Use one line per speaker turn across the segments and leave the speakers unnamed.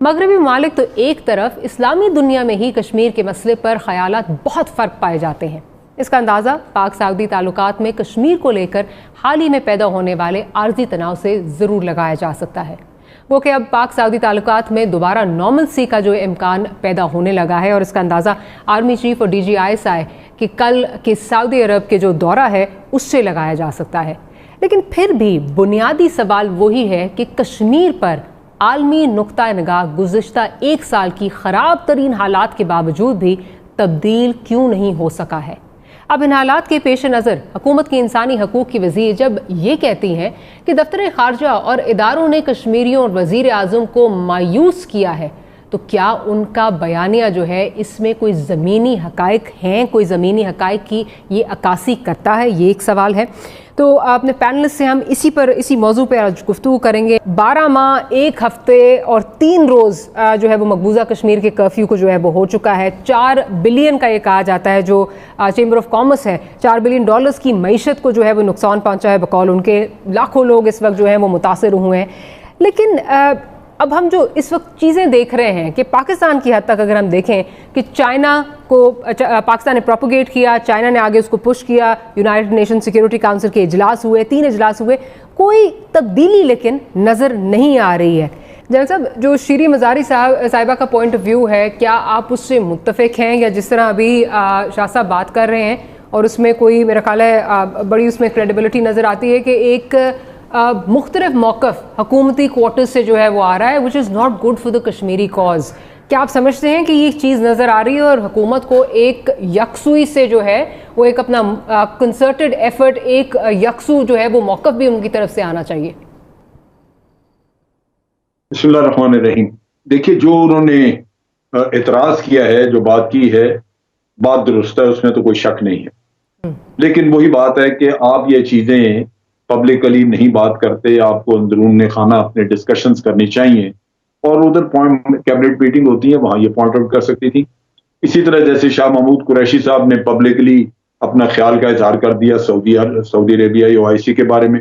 मगरबी ममालिक तो एक तरफ, इस्लामी दुनिया में ही कश्मीर के मसले पर ख्यालात बहुत फ़र्क पाए जाते हैं। इसका अंदाज़ा पाक सऊदी ताल्लुकात में कश्मीर को लेकर हाल ही में पैदा होने वाले आर्जी तनाव से ज़रूर लगाया जा सकता है। वो कि अब पाक सऊदी ताल्लुकात में दोबारा नॉर्मल सी का जो इम्कान पैदा होने लगा है, और इसका अंदाज़ा आर्मी चीफ और DGISI कि कल के सऊदी अरब के जो दौरा है उससे लगाया जा सकता है। लेकिन फिर भी बुनियादी सवाल वही है कि कश्मीर पर आलमी नुक्ता निगाह गुज़िश्ता एक साल की ख़राब तरीन हालात के बावजूद भी तब्दील क्यों नहीं हो सका है। अब इन हालात के पेश नज़र हुकूमत की इंसानी हकूक़ की वज़ीर जब ये कहती हैं कि दफ्तर ख़ारजा और इदारों ने कश्मीरियों और वज़ीर आज़म को मायूस किया है, तो क्या उनका बयानिया जो है इसमें कोई ज़मीनी हक़ाइक़ हैं, कोई ज़मीनी हक़ाइक़ की ये अक्कासी करता है? ये एक सवाल है। तो अपने पैनलिस्ट से हम इसी मौजू पर आज गुफ्तगू करेंगे। 12 माह 1 हफ्ते और 3 रोज़ जो है वो मकबूजा कश्मीर के कर्फ्यू को जो है वो हो चुका है। 4 बिलियन का ये कहा जाता है, जो चेंबर ऑफ कॉमर्स है, $4 बिलियन की मईशत को जो है वो नुकसान पहुँचा है बकौल उनके। लाखों लोग इस वक्त जो है वो मुतासिर हुए हैं। लेकिन अब हम जो इस वक्त चीज़ें देख रहे हैं कि पाकिस्तान की हद तक अगर हम देखें कि चाइना को पाकिस्तान ने प्रोपोगेट किया, चाइना ने आगे उसको पुश किया, यूनाइटेड नेशन सिक्योरिटी काउंसिल के इजलास हुए, 3 इजलास हुए, कोई तब्दीली लेकिन नज़र नहीं आ रही है। जनरल साहब, जो शीरी मज़ारी साहिबा का पॉइंट ऑफ व्यू है, क्या आप उससे मुत्तफ़िक हैं, या जिस तरह अभी शाह साहब बात कर रहे हैं और उसमें कोई मेरा ख्याल है बड़ी उसमें क्रेडिबिलिटी नज़र आती है कि एक मुख्तलिफ मौक़िफ़ हुकूमती क्वार्टर्स से जो है वो आ रहा है, which is not good for the Kashmiri cause. क्या आप समझते हैं कि ये चीज़ नज़र आ रही है और हुकूमत को एक यकसुई से जो है वो एक अपना कंसर्टेड एफर्ट, एक यकसू जो है वो मौक़िफ़ भी उनकी तरफ से आना चाहिए?
बिस्मिल्लाहिर्रहमानिर्रहीम। देखिए, जो उन्होंने एतराज़ किया है, जो बात की है, बात दुरुस्त है, उसमें तो कोई शक नहीं है। लेकिन वही बात है कि आप ये चीज़ें पब्लिकली नहीं बात करते, आपको अंदरून खाना अपने डिस्कशंस करनी चाहिए, और उधर पॉइंट कैबिनेट मीटिंग होती है, वहां ये पॉइंट आउट कर सकती थी। इसी तरह जैसे शाह महमूद कुरैशी साहब ने पब्लिकली अपना ख्याल का इजहार कर दिया सऊदी अरेबिया या OIC के बारे में,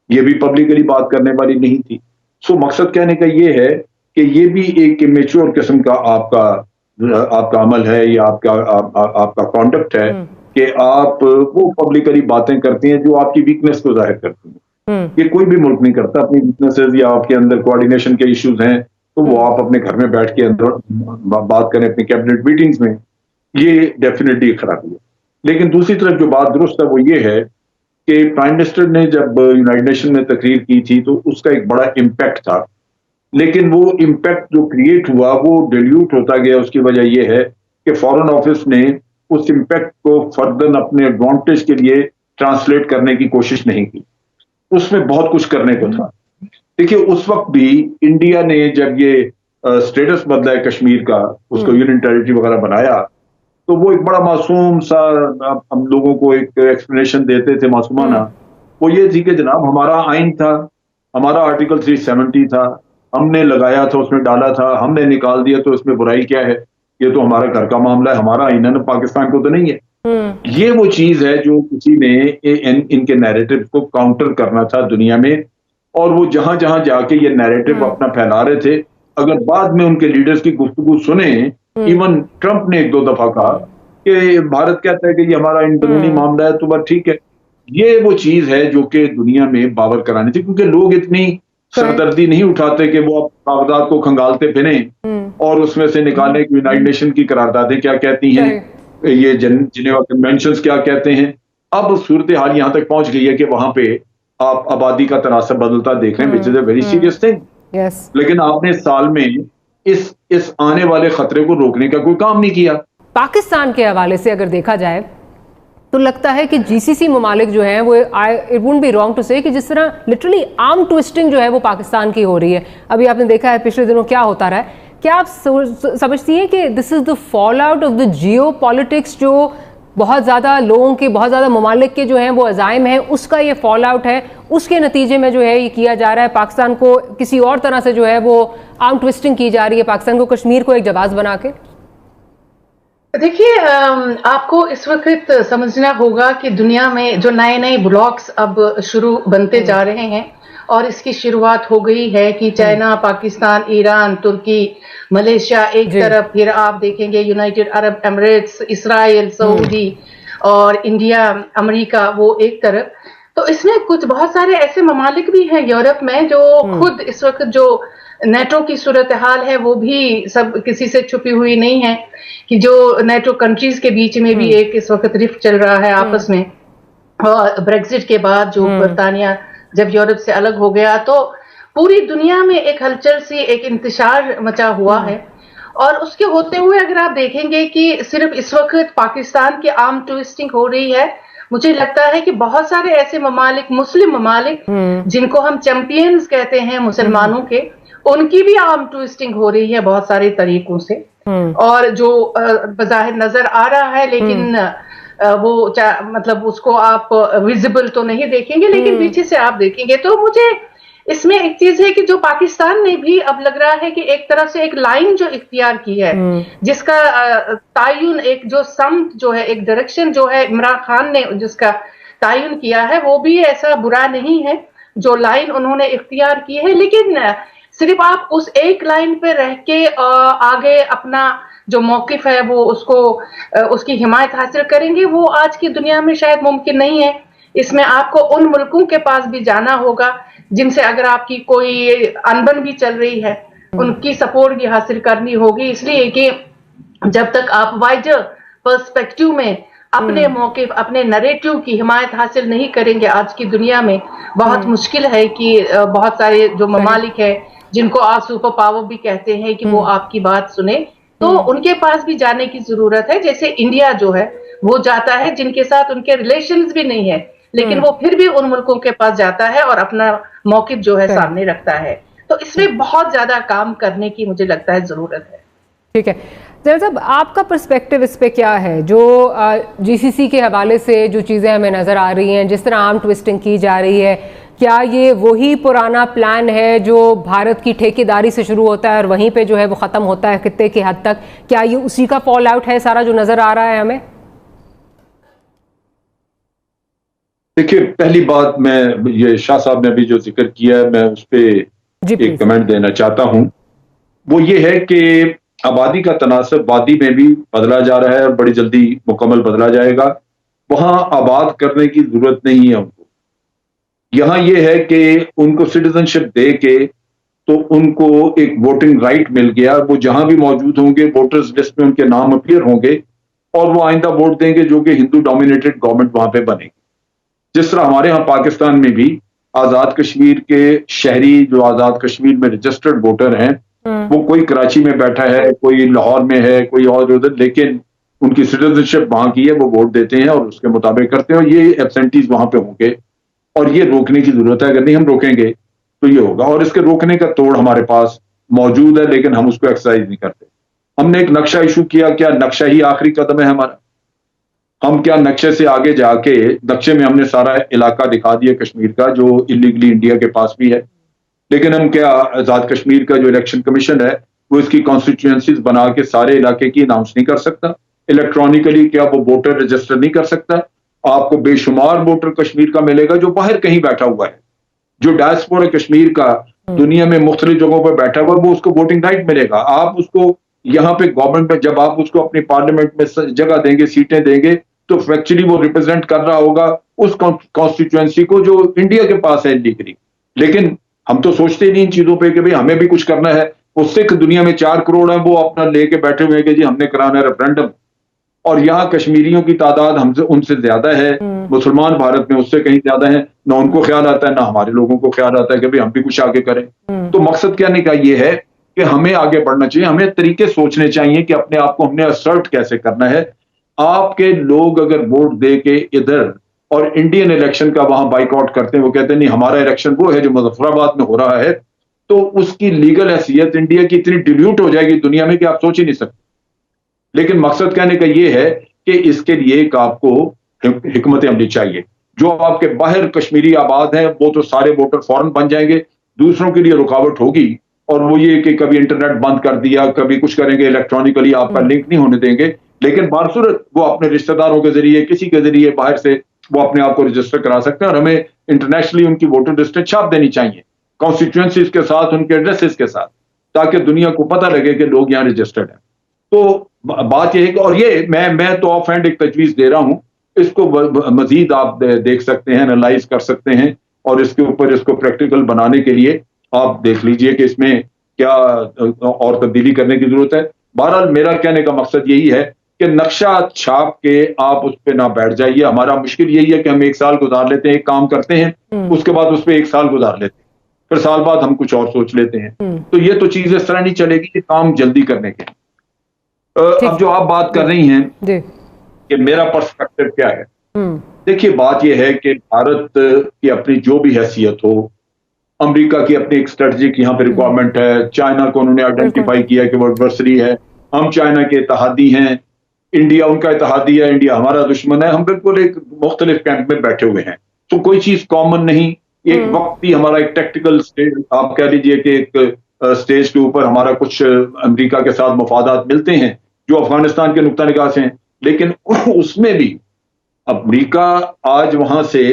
ये भी पब्लिकली बात करने वाली नहीं थी। सो मकसद कहने का ये है कि ये भी एक इमेच्योर किस्म का आपका अमल है या आपका कॉन्डक्ट है कि आप वो पब्लिकली बातें करती हैं जो आपकी वीकनेस को जाहिर करती हैं। ये कोई भी मुल्क नहीं करता। अपनी वीकनेसेस या आपके अंदर कोऑर्डिनेशन के इश्यूज हैं तो वो आप अपने घर में बैठ के अंदर बात करें अपनी कैबिनेट मीटिंग्स में, ये डेफिनेटली खराबी है। लेकिन दूसरी तरफ जो बात दुरुस्त है वो ये है कि प्राइम मिनिस्टर ने जब यूनाइटेड नेशन में तकरीर की थी तो उसका एक बड़ा इम्पैक्ट था, लेकिन वो इम्पैक्ट जो क्रिएट हुआ वो डिल्यूट होता गया। उसकी वजह यह है कि फॉरेन ऑफिस ने उस इम्पैक्ट को फर्दर अपने एडवांटेज के लिए ट्रांसलेट करने की कोशिश नहीं की। उसमें बहुत कुछ करने को था। देखिए, उस वक्त भी इंडिया ने जब ये स्टेटस बदला है कश्मीर का, उसको यूनियन टेरिटरी वगैरह बनाया, तो वो एक बड़ा मासूम सा हम लोगों को एक एक्सप्लेनेशन देते थे मासूमाना। वो ये थी कि जनाब हमारा आइन था, हमारा आर्टिकल 370 था, हमने लगाया था, उसमें डाला था, हमने निकाल दिया, तो इसमें बुराई क्या है? ये तो हमारा घर का मामला है, हमारा आइन है ना, पाकिस्तान को तो नहीं है। ये वो चीज है जो किसी ने इनके नैरेटिव को काउंटर करना था दुनिया में, और वो जहां जहां जाके ये नैरेटिव अपना फैला रहे थे, अगर बाद में उनके लीडर्स की गुफ्तगू सुने, इवन ट्रंप ने 1-2 दफा कहा कि भारत कहता है कि ये हमारा कानूनी मामला है, तो बस ठीक है। ये वो चीज है जो कि दुनिया में बावर करानी थी, क्योंकि लोग इतनी सरदर्दी नहीं उठाते कि वो कागजात को खंगालते फिरे और उसमें से निकालने की यूनाइटेड नेशन की करारदादें क्या कहती हैं, ये जिनेवा कन्वेंशंस क्या कहते हैं। अब सूरत हाल यहां तक पहुंच गई है कि वहां पे आप आबादी का तनासब बदलता देख रहे हैं, which is a very serious thing. लेकिन आपने साल में इस आने वाले खतरे को रोकने का कोई काम नहीं किया।
पाकिस्तान के हवाले से अगर देखा जाए तो लगता है कि GCC ममालिक जो हैं वो, it wouldn't be wrong to say, कि जिस तरह लिटरली आर्म ट्विस्टिंग जो है वो पाकिस्तान की हो रही है। अभी आपने देखा है पिछले दिनों क्या होता रहा है। क्या आप समझती हैं कि this is the fall out of the Jio politics, जो बहुत ज़्यादा लोगों के, बहुत ज़्यादा ममालिक के जो हैं वो अज़ाइम हैं, उसका ये फॉल आउट है, उसके नतीजे में जो है ये किया जा रहा है, पाकिस्तान को किसी और तरह से जो है वो आर्म ट्विस्टिंग की जा रही है, पाकिस्तान को, कश्मीर को एक जवाब बना के?
देखिए, आपको इस वक्त समझना होगा कि दुनिया में जो नए नए ब्लॉक्स अब शुरू बनते जा रहे हैं, और इसकी शुरुआत हो गई है कि चाइना, पाकिस्तान, ईरान, तुर्की, मलेशिया एक तरफ, फिर आप देखेंगे United Arab Emirates, Israel, Saudi और इंडिया, अमेरिका वो एक तरफ। तो इसमें कुछ बहुत सारे ऐसे ममालिक भी हैं यूरोप में जो खुद इस वक्त जो नेटो की सूरत हाल है वो भी सब किसी से छुपी हुई नहीं है, कि जो नेटो कंट्रीज के बीच में भी एक इस वक्त रिफ्ट चल रहा है आपस में। और ब्रेक्जिट के बाद जो बरतानिया जब यूरोप से अलग हो गया तो पूरी दुनिया में एक हलचल सी, एक इंतशार मचा हुआ है। और उसके होते हुए अगर आप देखेंगे कि सिर्फ इस वक्त पाकिस्तान की आर्म ट्विस्टिंग हो रही है, मुझे लगता है कि बहुत सारे ऐसे ममालिक, मुस्लिम ममालिक जिनको हम चैंपियंस कहते हैं मुसलमानों के, उनकी भी आर्म ट्विस्टिंग हो रही है बहुत सारे तरीकों से। और जो बज़ाहिर नजर आ रहा है, लेकिन वो मतलब उसको आप विजिबल तो नहीं देखेंगे, लेकिन पीछे से आप देखेंगे तो मुझे इसमें एक चीज है कि जो पाकिस्तान ने भी अब लग रहा है कि एक तरफ से एक लाइन जो इख्तियार की है, जिसका तायुन, एक जो समत जो है, एक डायरेक्शन जो है इमरान खान ने जिसका तायुन किया है, वो भी ऐसा बुरा नहीं है जो लाइन उन्होंने इख्तियार की है। लेकिन सिर्फ आप उस एक लाइन पे रह के आगे अपना जो मौकिफ है वो उसको उसकी हिमायत हासिल करेंगे, वो आज की दुनिया में शायद मुमकिन नहीं है। इसमें आपको उन मुल्कों के पास भी जाना होगा जिनसे अगर आपकी कोई अनबन भी चल रही है, उनकी सपोर्ट भी हासिल करनी होगी, इसलिए कि जब तक आप वाइडर पर्सपेक्टिव में अपने मौके, अपने नरेटिव की हिमायत हासिल नहीं करेंगे, आज की दुनिया में बहुत मुश्किल है कि बहुत सारे जो ममालिक है जिनको आप सुपर पावर भी कहते हैं कि वो आपकी बात सुने, तो उनके पास भी जाने की जरूरत है। जैसे इंडिया जो है वो जाता है जिनके साथ उनके रिलेशंस भी नहीं है, लेकिन वो फिर भी उन मुल्कों के पास जाता है और अपना मौकिफ जो है सामने रखता है। तो इसमें बहुत ज्यादा काम करने की मुझे लगता है जरूरत है।
ठीक है जैन साहब, आपका पर्सपेक्टिव इस पे क्या है? जो जीसीसी के हवाले से जो चीज़ें हमें नज़र आ रही हैं, जिस तरह आर्म ट्विस्टिंग की जा रही है, क्या ये वही पुराना प्लान है जो भारत की ठेकेदारी से शुरू होता है और वहीं पे जो है वो ख़त्म होता है खित्ते की हद तक? क्या ये उसी का फॉल आउट है सारा जो नज़र आ रहा है हमें?
देखिए, पहली बात, मैं ये शाह साहब ने अभी जो जिक्र किया है, मैं उस पर एक कमेंट देना चाहता हूं। वो ये है कि आबादी का तनासब वादी में भी बदला जा रहा है और बड़ी जल्दी मुकम्मल बदला जाएगा। वहां आबाद करने की जरूरत नहीं है उनको। यहां ये है कि उनको सिटीजनशिप दे के तो उनको एक वोटिंग राइट मिल गया। वो जहां भी मौजूद होंगे वोटर्स लिस्ट में उनके नाम अपीयर होंगे और वो आइंदा वोट देंगे, जो कि हिंदू डोमिनेटेड गवर्नमेंट वहां पे बनेगी। जिस तरह हमारे यहाँ पाकिस्तान में भी आजाद कश्मीर के शहरी जो आजाद कश्मीर में रजिस्टर्ड वोटर हैं, वो कोई कराची में बैठा है, कोई लाहौर में है, कोई और उधर, लेकिन उनकी सिटीजनशिप वहां की है, वो वोट देते हैं और उसके मुताबिक करते हैं। और ये एब्सेंटीज वहां पे होंगे और ये रोकने की जरूरत है। अगर नहीं हम रोकेंगे तो ये होगा, और इसके रोकने का तोड़ हमारे पास मौजूद है, लेकिन हम उसको एक्सरसाइज नहीं करते। हमने एक नक्शा इशू किया, क्या नक्शा ही आखिरी कदम है हमारा? हम क्या नक्शे से आगे जाके, नक्शे में हमने सारा इलाका दिखा दिया कश्मीर का जो इलीगली इंडिया के पास भी है, लेकिन हम क्या आजाद कश्मीर का जो इलेक्शन कमीशन है वो इसकी कॉन्स्टिट्यूएंसीज बना के सारे इलाके की अनाउंस नहीं कर सकता? इलेक्ट्रॉनिकली क्या वो वोटर रजिस्टर नहीं कर सकता? आपको बेशुमार वोटर कश्मीर का मिलेगा जो बाहर कहीं बैठा हुआ है, जो डायस्पोरा कश्मीर का दुनिया में मुख्तलिफ जगहों पर बैठा हुआ, वो उसको वोटिंग राइट मिलेगा। आप उसको यहाँ पे गवर्नमेंट में जब आप उसको अपनी पार्लियामेंट में जगह देंगे, सीटें देंगे, तो फैक्चुअली वो रिप्रेजेंट कर रहा होगा उस कॉन्स्टिट्यूएंसी को जो इंडिया के पास है इलीगली। लेकिन हम तो सोचते ही नहीं इन चीजों पे कि भाई हमें भी कुछ करना है। वो सिख दुनिया में 4 करोड़ है, वो अपना लेके बैठे हुए हैं कि जी हमने कराना है रेफरेंडम, और यहाँ कश्मीरियों की तादाद हमसे उनसे ज्यादा है, मुसलमान भारत में उससे कहीं ज्यादा है। ना उनको ख्याल आता है ना हमारे लोगों को ख्याल आता है कि भाई हम भी कुछ आगे करें। तो मकसद कहने का ये है कि हमें आगे बढ़ना चाहिए, हमें तरीके सोचने चाहिए कि अपने आप को हमने असर्ट कैसे करना है। आपके लोग अगर वोट दे के इधर और इंडियन इलेक्शन का वहां बाइकआउट करते हैं, वो कहते हैं नहीं हमारा इलेक्शन वो है जो मुजफ्फराबाद में हो रहा है, तो उसकी लीगल हैसियत इंडिया की इतनी डिल्यूट हो जाएगी दुनिया में कि आप सोच ही नहीं सकते। लेकिन मकसद कहने का ये है कि इसके लिए एक आपको हिकमत अमली चाहिए। जो आपके बाहर कश्मीरी आबाद हैं वो तो सारे वोटर फौरन बन जाएंगे, दूसरों के लिए रुकावट होगी, और वो ये कि कभी इंटरनेट बंद कर दिया, कभी कुछ करेंगे, इलेक्ट्रॉनिकली आपका लिंक नहीं होने देंगे, लेकिन बासूरत वो अपने रिश्तेदारों के जरिए, किसी के जरिए बाहर से वो अपने आप को रजिस्टर करा सकते हैं। और हमें इंटरनेशनली उनकी वोटर लिस्ट छाप देनी चाहिए कॉन्स्टिट्यूएंसीज के साथ, उनके एड्रेसेस के साथ, ताकि दुनिया को पता लगे कि लोग यहाँ रजिस्टर्ड हैं। तो बात यह है कि, और ये मैं तो ऑफ हैंड एक तजवीज दे रहा हूं, इसको मजीद आप देख सकते हैं, एनालाइज कर सकते हैं, और इसके ऊपर इसको प्रैक्टिकल बनाने के लिए आप देख लीजिए कि इसमें क्या और तब्दीली करने की जरूरत है। बहरहाल मेरा कहने का मकसद यही है कि नक्शा छाप के आप उस पर ना बैठ जाइए। हमारा मुश्किल यही है कि हम 1 साल गुजार लेते हैं, एक काम करते हैं, उसके बाद उस पर 1 साल गुजार लेते हैं, फिर साल बाद हम कुछ और सोच लेते हैं। तो ये तो चीज इस तरह नहीं चलेगी, ये काम जल्दी करने के। अब जो आप बात कर रही हैं कि मेरा पर्सपेक्टिव क्या है, देखिए बात यह है कि भारत की अपनी जो भी हैसियत हो, अमेरिका की अपनी एक स्ट्रेटजिक यहाँ पे रिक्वायरमेंट है, चाइना को उन्होंने आइडेंटिफाई किया कि वो एडवर्सरी है, हम चाइना के इत्तेहादी हैं, इंडिया उनका इत्तेहादी है, इंडिया हमारा दुश्मन है, हम बिल्कुल एक मुख्तलिफ कैंप में बैठे हुए हैं, तो कोई चीज कॉमन नहीं। एक वक्त भी हमारा एक टेक्टिकल स्टेज, आप कह लीजिए कि एक स्टेज के ऊपर हमारा कुछ अमेरिका के साथ मफादात मिलते हैं जो अफगानिस्तान के नुक्ता निगाह से हैं, लेकिन उसमें भी अमेरिका आज वहां से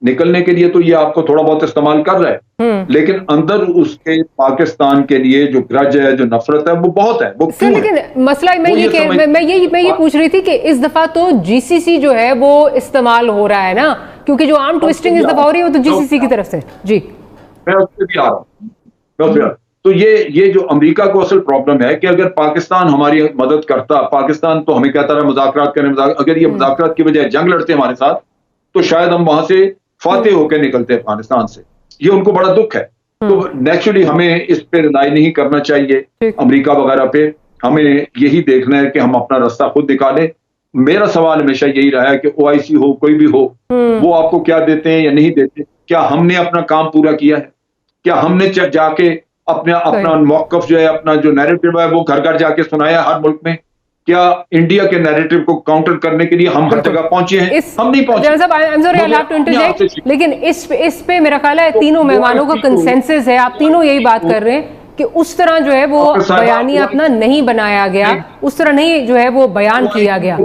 निकलने के लिए तो ये आपको थोड़ा बहुत इस्तेमाल कर रहा है, लेकिन अंदर उसके पाकिस्तान के लिए जो ग्रज है, जो नफरत है, वो बहुत है। वो
सर, लेकिन मसला मैं ये पूछ रही थी कि इस दफा तो जीसीसी जो है वो इस्तेमाल हो रहा है ना, क्योंकि जो आर्म ट्विस्टिंग इस दफा हो रही है वो तो जीसीसी की तरफ से। जी, मैं उससे भी आ
रहा हूँ। तो ये जो अमेरिका को असल प्रॉब्लम है कि अगर पाकिस्तान हमारी मदद करता, पाकिस्तान तो हमें कहता रहा मुज़ाकरात करें, अगर ये मुज़ाकरात की बजाय जंग लड़ते हमारे साथ, तो शायद हम वहां से फातेह होकर निकलते अफगानिस्तान से। ये उनको बड़ा दुख है। तो नेचुरली हमें इस पे रिलाई नहीं करना चाहिए अमेरिका वगैरह पे, हमें यही देखना है कि हम अपना रास्ता खुद निकालें। मेरा सवाल हमेशा यही रहा है कि OIC हो, कोई भी हो, वो आपको क्या देते हैं या नहीं देते, क्या हमने अपना काम पूरा किया है, क्या हमने जाके अपना मौकफ जो है, अपना जो नैरेटिव है, वो घर घर जाके सुनाया हर मुल्क में, क्या इंडिया के नैरेटिव को काउंटर करने के लिए हम हर जगह पहुंचे हैं? हम नहीं पहुंचे।
लेकिन इस पे मेरा ख्याल है तीनों मेहमानों का कंसेंसस है, आप तीनों यही बात कर रहे हैं कि उस तरह जो है वो बयानी अपना नहीं बनाया गया, उस तरह नहीं जो है वो बयान किया गया।